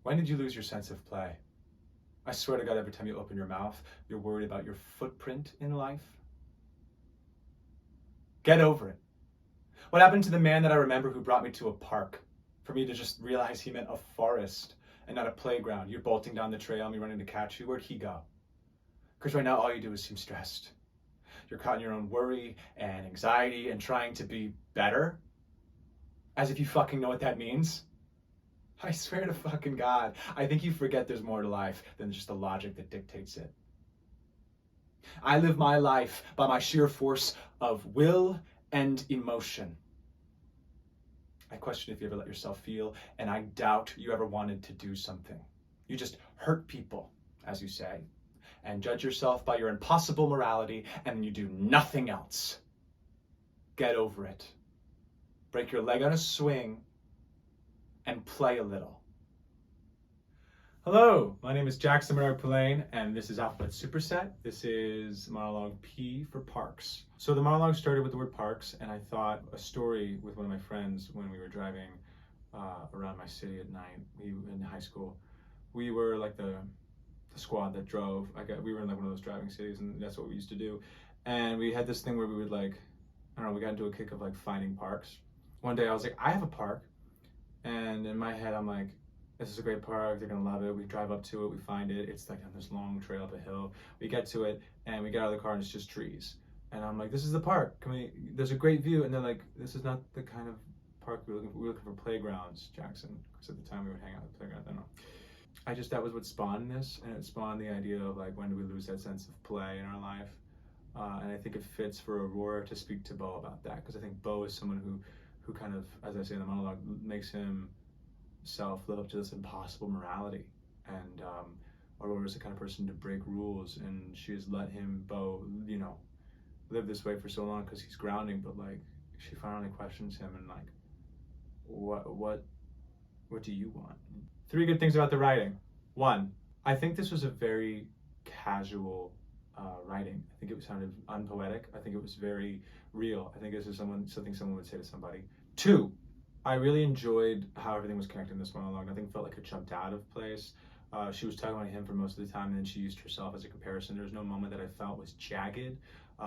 When did you lose your sense of play? I swear to God, every time you open your mouth, you're worried about your footprint in life. Get over it. What happened to the man that I remember who brought me to a park? For me to just realize he meant a forest and not a playground. You're bolting down the trail, me running to catch you. Where'd he go? Because right now all you do is seem stressed. You're caught in your own worry and anxiety and trying to be better. As if you fucking know what that means. I swear to fucking God, I think you forget there's more to life than just the logic that dictates it. I live my life by my sheer force of will and emotion. I question if you ever let yourself feel, and I doubt you ever wanted to do something. You just hurt people, as you say, and judge yourself by your impossible morality, and you do nothing else. Get over it. Break your leg on a swing and play a little. Hello, my name is Jackson Bernard Pulaine, and this is Alphabet Superset. This is monologue P for parks. So the monologue started with the word parks, and I thought a story with one of my friends when we were driving around my city at night. In high school, we were like the squad that drove. We were in like one of those driving cities, and that's what we used to do. And we had this thing where we would like, I don't know, we got into a kick of like finding parks. One day I was like, I have a park, and in my head I'm like, this is a great park, they're gonna love it. We drive up to it, we find it, it's like on this long trail up a hill. We get to it, and we get out of the car, and it's just trees. And I'm like, this is the park, there's a great view. And they're like, this is not the kind of park we're looking for playgrounds, Jackson. Because at the time we would hang out at the playground, I don't know. That was what spawned this, and it spawned the idea of like, when do we lose that sense of play in our life? And I think it fits for Aurora to speak to Bo about that, because I think Bo is someone who kind of, as I say in the monologue, makes himself live up to this impossible morality. And Aurora is the kind of person to break rules, and she has let Bo, live this way for so long because he's grounding. But like, she finally questions him and like, what do you want? 3 good things about the writing. 1, I think this was a very casual writing. I think it sounded unpoetic. I think it was very real. I think this is something someone would say to somebody. 2, I really enjoyed how everything was connected in this monologue. Nothing felt like it jumped out of place. She was talking about him for most of the time, and then she used herself as a comparison. There was no moment that I felt was jagged.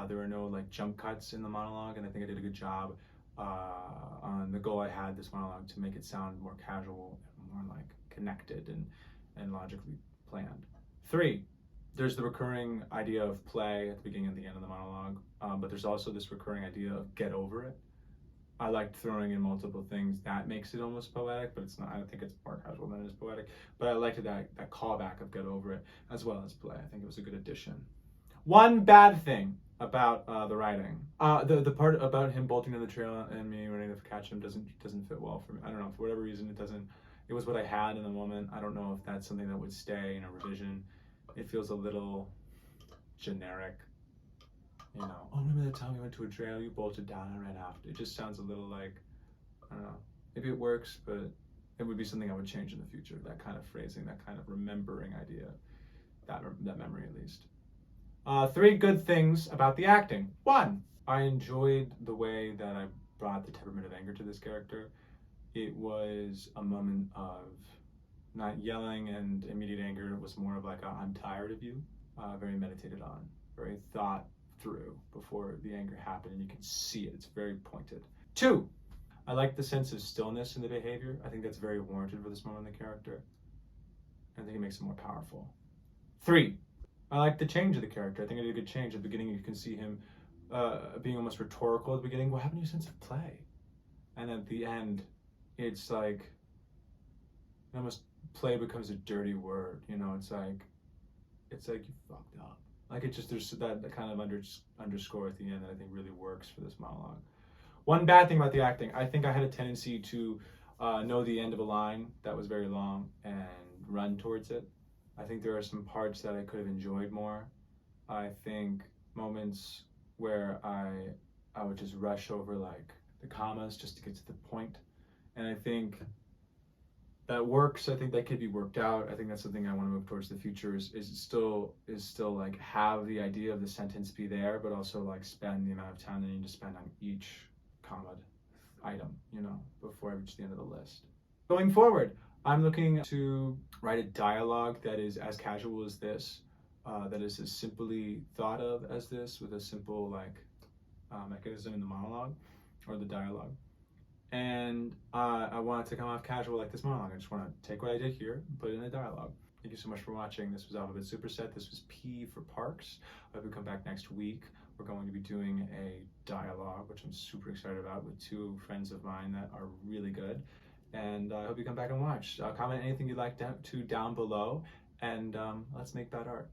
There were no like jump cuts in the monologue, and I think I did a good job on the goal I had this monologue to make it sound more casual and more like connected and logically planned. 3, there's the recurring idea of play at the beginning and the end of the monologue, but there's also this recurring idea of get over it. I liked throwing in multiple things. That makes it almost poetic, but it's not. I think it's more casual than it is poetic. But I liked that callback of get over it as well as play. I think it was a good addition. 1 bad thing about the writing, the part about him bolting down the trail and me running to catch him doesn't fit well for me. I don't know, for whatever reason it doesn't. It was what I had in the moment. I don't know if that's something that would stay in a revision. It feels a little generic. Oh, remember that time we went to a trail, you bolted down and ran after. It just sounds a little like, I don't know, maybe it works, but it would be something I would change in the future. That kind of phrasing, that kind of remembering idea, that memory at least. 3 good things about the acting. 1, I enjoyed the way that I brought the temperament of anger to this character. It was a moment of not yelling and immediate anger. It was more of like I'm tired of you, very meditated on, very thought through before the anger happened, and you can see it. It's very pointed. 2, I like the sense of stillness in the behavior. I think that's very warranted for this moment in the character. I think it makes it more powerful. 3, I like the change of the character. I think I did a good change. At the beginning, you can see him being almost rhetorical at the beginning. What happened to your sense of play? And at the end, it's like almost play becomes a dirty word. It's like you fucked up. Like there's that kind of underscore at the end that I think really works for this monologue. 1 bad thing about the acting, I think I had a tendency to know the end of a line that was very long and run towards it. I think there are some parts that I could have enjoyed more. I think moments where I would just rush over like the commas just to get to the point. And I think that works. I think that could be worked out. I think that's something I want to move towards the future is still like have the idea of the sentence be there, but also like spend the amount of time that you need to spend on each comma item, before I reach the end of the list. Going forward, I'm looking to write a dialogue that is as casual as this, that is as simply thought of as this, with a simple mechanism in the monologue or the dialogue. And I want it to come off casual like this monologue. I just want to take what I did here and put it in a dialogue. Thank you so much for watching. This was Alphabet Superset. This was P for Parks. I hope you come back next week. We're going to be doing a dialogue, which I'm super excited about, with two friends of mine that are really good. And I hope you come back and watch. Comment anything you'd like down below, and let's make bad art.